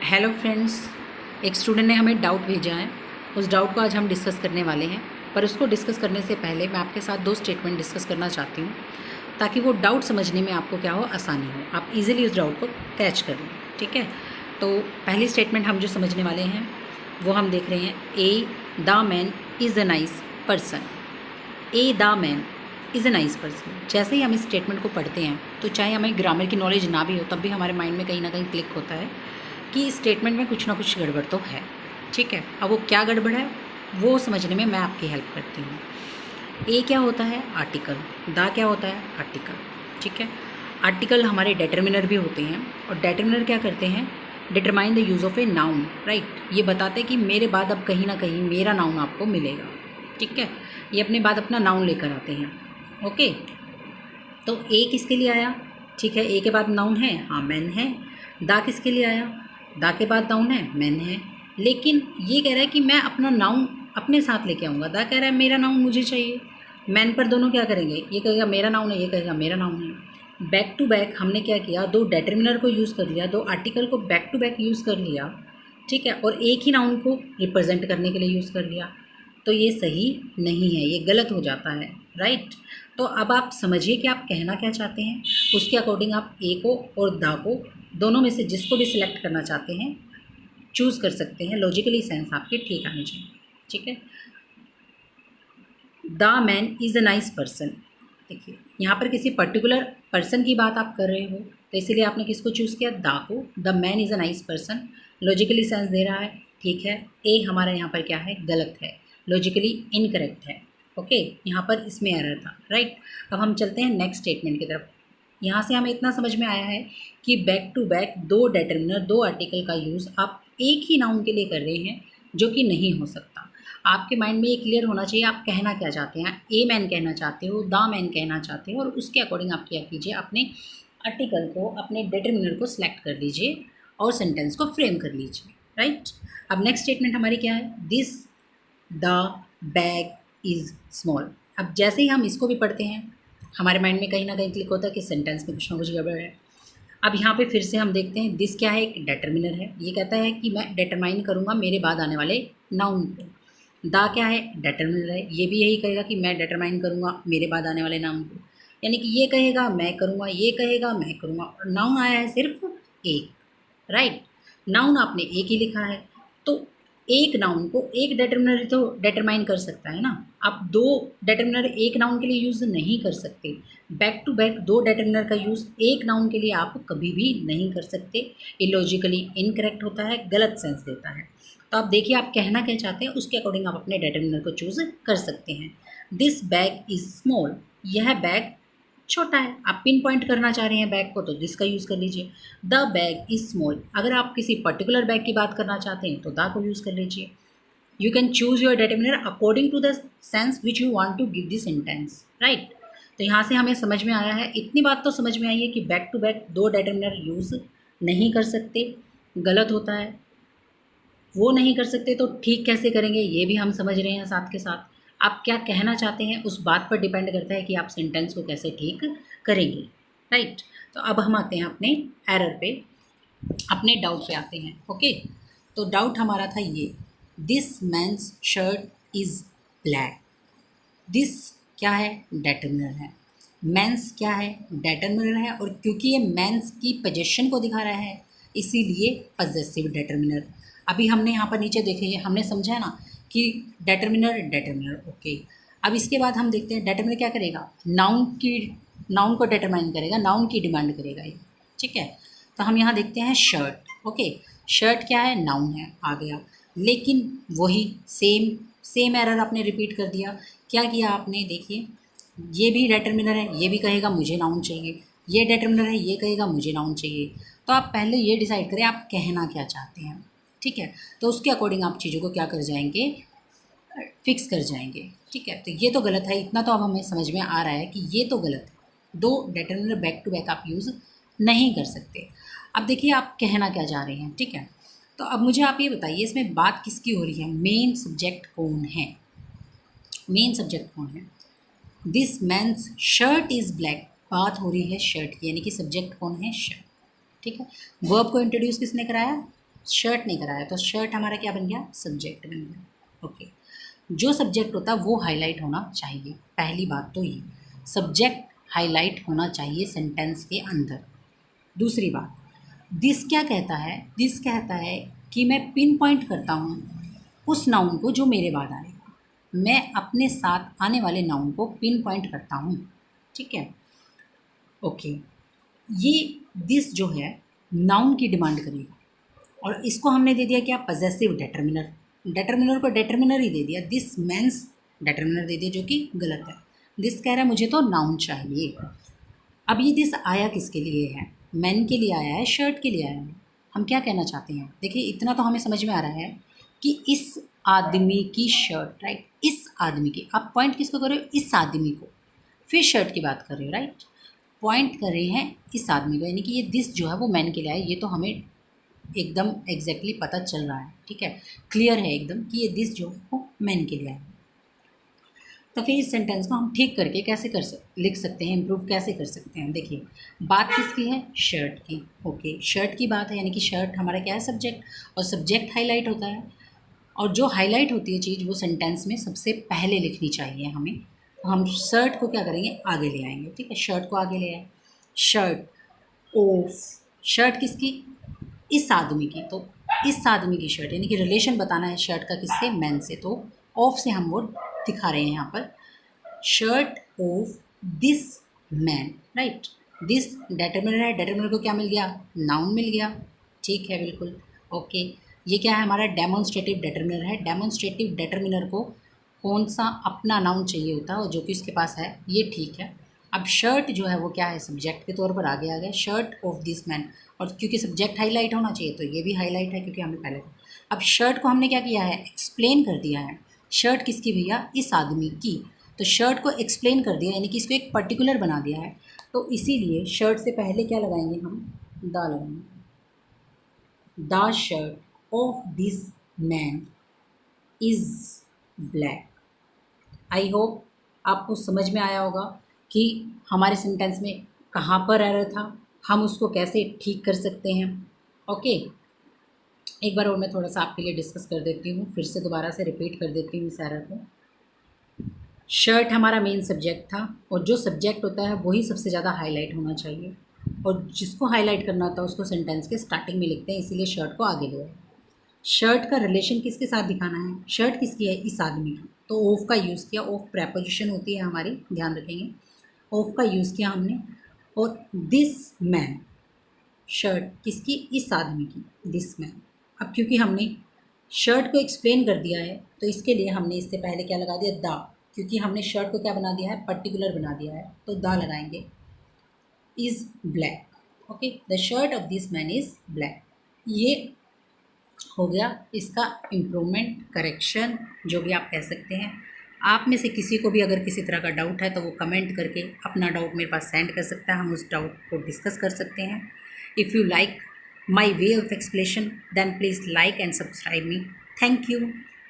Hello friends, एक student ने हमें डाउट भेजा है। उस डाउट को आज हम डिस्कस करने वाले हैं, पर उसको डिस्कस करने से पहले मैं आपके साथ दो स्टेटमेंट डिस्कस करना चाहती हूँ, ताकि वो डाउट समझने में आपको क्या हो, आसानी हो, आप इजीली उस डाउट को कैच कर लें। ठीक है, तो पहली स्टेटमेंट हम जो समझने वाले हैं वो हम देख रहे हैं, A the man is a nice person. A the man is a nice person. जैसे ही हम इस स्टेटमेंट को पढ़ते हैं तो चाहे हमें ग्रामर की नॉलेज ना भी हो, तब भी हमारे माइंड में कहीं ना कहीं क्लिक होता है कि इस स्टेटमेंट में कुछ ना कुछ गड़बड़ तो है। ठीक है, अब वो क्या गड़बड़ है वो समझने में मैं आपकी हेल्प करती हूँ। ए क्या होता है? आर्टिकल। दा क्या होता है? आर्टिकल। ठीक है, आर्टिकल हमारे डिटर्मिनर भी होते हैं, और डिटर्मिनर क्या करते हैं? Determine the use of a noun. Right, ये बताते हैं कि मेरे बाद अब कहीं ना कहीं मेरा नाउन आपको मिलेगा। ठीक है, ये अपने बाद अपना नाउन लेकर आते हैं। ओके, तो ए किसके लिए आया? ठीक है, ए के बाद नाउन है, हाँ मैन है। दा किसके लिए आया? दा के बाद नाउन है, मैन है। लेकिन ये कह रहा है कि मैं अपना नाउन अपने साथ लेके आऊँगा। दा कह रहा है मेरा नाउन मुझे चाहिए। मैन पर दोनों क्या करेंगे? ये कहेगा मेरा नाउन है, ये कहेगा मेरा नाउन है। बैक टू बैक हमने क्या किया, दो डिटरमिनर को यूज़ कर लिया, दो आर्टिकल को बैक टू बैक यूज़ कर लिया। ठीक है, और एक ही नाउन को रिप्रेजेंट करने के लिए यूज़ कर लिया। तो ये सही नहीं है, ये गलत हो जाता है। राइट, तो अब आप समझिए कि आप कहना क्या चाहते हैं। उसके अकॉर्डिंग आप ए को और दा को दोनों में से जिसको भी सिलेक्ट करना चाहते हैं चूज़ कर सकते हैं। लॉजिकली सेंस आपके ठीक आने चाहिए। ठीक है, the man is a nice person. देखिए, यहाँ पर किसी पर्टिकुलर पर्सन की बात आप कर रहे हो, तो इसीलिए आपने किसको चूज़ किया? दा को। The man is a nice person, logically sense दे रहा है। ठीक है, ए हमारा यहाँ पर क्या है? गलत है, लॉजिकली इनकरेक्ट है। ओके, यहाँ पर इसमें एरर था। राइट, अब हम चलते हैं नेक्स्ट स्टेटमेंट की तरफ। यहाँ से हमें इतना समझ में आया है कि बैक टू बैक दो डिटरमिनर, दो आर्टिकल का यूज़ आप एक ही नाउन के लिए कर रहे हैं, जो कि नहीं हो सकता। आपके माइंड में ये क्लियर होना चाहिए आप कहना क्या चाहते हैं। ए मैन कहना चाहते हो, द मैन कहना चाहते हो, और उसके अकॉर्डिंग आप क्या कीजिए, अपने आर्टिकल को, अपने डिटरमिनर को सिलेक्ट कर लीजिए और सेंटेंस को फ्रेम कर लीजिए। राइट, अब नेक्स्ट स्टेटमेंट हमारी क्या है? This the bag is small. अब जैसे ही हम इसको भी पढ़ते हैं हमारे माइंड में कहीं ना कहीं क्लिक होता है कि सेंटेंस में कुछ ना कुछ गड़बड़ है। अब यहाँ पे फिर से हम देखते हैं, दिस क्या है? एक डिटरमिनर है। ये कहता है कि मैं डिटरमाइन करूँगा मेरे बाद आने वाले नाउन को। दा क्या है? डिटरमिनर है। ये भी यही कहेगा कि मैं डिटरमाइन करूँगा मेरे बाद आने वाले नाउन को। यानी कि ये कहेगा मैं करूँगा, ये कहेगा मैं करूँगा, और नाउन आया है सिर्फ एक। राइट, नाउन आपने एक ही लिखा है, तो एक नाउन को एक डिटरमिनर तो डिटरमाइन कर सकता है ना। आप दो डिटरमिनर एक नाउन के लिए यूज़ नहीं कर सकते। बैक टू बैक दो डिटरमिनर का यूज़ एक नाउन के लिए आप कभी भी नहीं कर सकते। इलॉजिकली इनकरेक्ट होता है, गलत सेंस देता है। तो आप देखिए आप कहना क्या चाहते हैं, उसके अकॉर्डिंग आप अपने डिटरमिनर को चूज़ कर सकते हैं। दिस बैग इज़ स्मॉल, यह बैग छोटा है। आप पिन पॉइंट करना चाह रहे हैं बैग को, तो दिस का यूज़ कर लीजिए। द बैग इज़ स्मॉल, अगर आप किसी पर्टिकुलर बैग की बात करना चाहते हैं तो द को यूज़ कर लीजिए। You can choose your determiner according to the sense which you want to give the sentence. Right, तो यहाँ से हमें समझ में आया है, इतनी बात तो समझ में आई है कि बैक टू बैक दो डिटरमिनर यूज़ नहीं कर सकते, गलत होता है। वो नहीं कर सकते तो ठीक कैसे करेंगे ये भी हम समझ रहे हैं। साथ के साथ आप क्या कहना चाहते हैं उस बात पर डिपेंड करता है कि आप सेंटेंस को कैसे ठीक करेंगे। राइट, तो अब हम आते हैं अपने एरर पे, अपने डाउट पे आते हैं। ओके, तो डाउट हमारा था ये, this man's shirt is black. This क्या है? डिटरमिनर है। मैंस क्या है? डिटरमिनर है, और क्योंकि ये मैंस की पोजीशन को दिखा रहा है इसीलिए पजेसिव डिटरमिनर। अभी हमने यहाँ पर नीचे देखे, हमने समझा ना कि डिटरमिनर डिटरमिनर। ओके, अब इसके बाद हम देखते हैं डिटरमिनर क्या करेगा, नाउन को डिटरमाइन करेगा, नाउन की डिमांड करेगा ये। ठीक है, तो हम यहाँ देखते हैं शर्ट। ओके, शर्ट क्या है? नाउन है, आ गया। लेकिन वही सेम एरर आपने रिपीट कर दिया। क्या किया आपने? देखिए, ये भी डिटरमिनर है, ये भी कहेगा मुझे नाउन चाहिए, ये डिटरमिनर है, ये कहेगा मुझे नाउन चाहिए। तो आप पहले ये डिसाइड करें आप कहना क्या चाहते हैं। ठीक है, तो उसके अकॉर्डिंग आप चीज़ों को क्या कर जाएंगे, फिक्स कर जाएंगे। ठीक है, तो ये तो गलत है, इतना तो अब हमें समझ में आ रहा है कि ये तो गलत है। दो डिटरमिनर बैक टू बैक आप यूज़ नहीं कर सकते। अब देखिए आप कहना क्या चाह रहे हैं। ठीक है, तो अब मुझे आप ये बताइए इसमें बात किसकी हो रही है, मेन सब्जेक्ट कौन है? मेन सब्जेक्ट कौन है? This man's shirt is black, बात हो रही है शर्ट की, यानी कि सब्जेक्ट कौन है? शर्ट। ठीक है, वर्ब को इंट्रोड्यूस किसने कराया? शर्ट नहीं कराया, तो शर्ट हमारा क्या बन गया, सब्जेक्ट बन गया। ओके, जो सब्जेक्ट होता है वो हाईलाइट होना चाहिए, पहली बात तो ये, सब्जेक्ट हाईलाइट होना चाहिए सेंटेंस के अंदर। दूसरी बात, दिस क्या कहता है, दिस कहता है कि मैं पिन पॉइंट करता हूँ उस नाउन को जो मेरे बाद आएगा, मैं अपने साथ आने वाले नाउन को पिन पॉइंट करता हूँ, ठीक है। ओके, ये दिस जो है नाउन की डिमांड करेगा, और इसको हमने दे दिया क्या, पजेसिव डेटर्मिनर, डेटर्मिनर को डेटर्मिनर ही दे दिया, दिस मेंस डेटर्मिनर दे दिया, जो कि गलत है। दिस कह रहा है मुझे तो नाउन चाहिए। अब ये दिस आया किसके लिए है, मैन के लिए आया है, शर्ट के लिए आया है। हम क्या कहना चाहते हैं, देखिए इतना तो हमें समझ में आ रहा है कि इस आदमी की शर्ट, राइट, इस आदमी की, आप पॉइंट किसको कर रहे हो, इस आदमी को, फिर शर्ट की बात कर रहे हो, राइट, पॉइंट कर रहे हैं इस आदमी को, यानी कि ये दिस जो है वो मैन के लिए आया, ये तो हमें एकदम एग्जैक्टली पता चल रहा है, ठीक है, क्लियर है एकदम कि ये दिस जो है वो मैन के लिए आया। तो फिर इस सेंटेंस को हम ठीक करके कैसे लिख सकते हैं, इम्प्रूव कैसे कर सकते हैं। देखिए बात किसकी है, शर्ट की। ओके, शर्ट की बात है, यानी कि शर्ट हमारा क्या है, सब्जेक्ट, और सब्जेक्ट हाईलाइट होता है, और जो हाईलाइट होती है चीज़ वो सेंटेंस में सबसे पहले लिखनी चाहिए हमें। तो हम शर्ट को क्या करेंगे, आगे ले आएंगे, ठीक है, शर्ट को आगे ले आए, शर्ट ऑफ, शर्ट किसकी, इस आदमी की, तो इस आदमी की शर्ट, यानी कि रिलेशन बताना है शर्ट का किससे, मैन से, तो ऑफ से हम वो दिखा रहे हैं यहाँ पर, shirt of this man, right, this determiner है, डेटर्मिनर को क्या मिल गया, नाउन मिल गया, ठीक है, बिल्कुल। ओके, ये क्या है, हमारा डेमोन्स्ट्रेटिव डेटर्मिनर है, डेमोन्स्ट्रेटिव डेटर्मिनर को कौन सा अपना नाउन चाहिए होता है, और जो कि उसके पास है, ये ठीक है। अब शर्ट जो है वो क्या है, सब्जेक्ट के तौर पर आगे आ गया, शर्ट ऑफ दिस मैन, और क्योंकि सब्जेक्ट हाईलाइट होना चाहिए तो ये भी हाईलाइट है क्योंकि हमने पहले। अब शर्ट को हमने क्या किया है, एक्सप्लेन कर दिया है, शर्ट किसकी भैया, इस आदमी की, तो शर्ट को एक्सप्लेन कर दिया, यानी कि इसको एक पर्टिकुलर बना दिया है, तो इसीलिए शर्ट से पहले क्या लगाएंगे हम, द लगाएंगे, the shirt of this man is black. I hope आपको समझ में आया होगा कि हमारे सेंटेंस में कहाँ पर एरर था, हम उसको कैसे ठीक कर सकते हैं। ओके, एक बार और मैं थोड़ा सा आपके लिए डिस्कस कर देती हूँ, फिर से दोबारा से रिपीट कर देती हूँ इस एरर को। शर्ट हमारा मेन सब्जेक्ट था, और जो सब्जेक्ट होता है वही सबसे ज़्यादा हाईलाइट होना चाहिए, और जिसको हाईलाइट करना होता है उसको सेंटेंस के स्टार्टिंग में लिखते हैं, इसीलिए शर्ट को आगे ले आए। शर्ट का रिलेशन किसके साथ दिखाना है, शर्ट किसकी है, इस आदमी की, तो ऑफ का यूज़ किया, ऑफ प्रेपोजिशन होती है हमारी, ध्यान रखेंगे, ऑफ का यूज़ किया हमने, और दिस मैन, शर्ट किसकी, इस आदमी की, दिस मैन। अब क्योंकि हमने शर्ट को एक्सप्लेन कर दिया है तो इसके लिए हमने इससे पहले क्या लगा दिया, द, क्योंकि हमने शर्ट को क्या बना दिया है, पर्टिकुलर बना दिया है, तो द लगाएंगे, is black. Okay, the shirt of this man is black. ये हो गया इसका इम्प्रूवमेंट, करेक्शन, जो भी आप कह सकते हैं। आप में से किसी को भी अगर किसी तरह का डाउट है तो वो कमेंट करके अपना डाउट मेरे पास सेंड कर सकता है, हम उस डाउट को डिस्कस कर सकते हैं। If you like my way of explanation then please like and subscribe me. Thank you.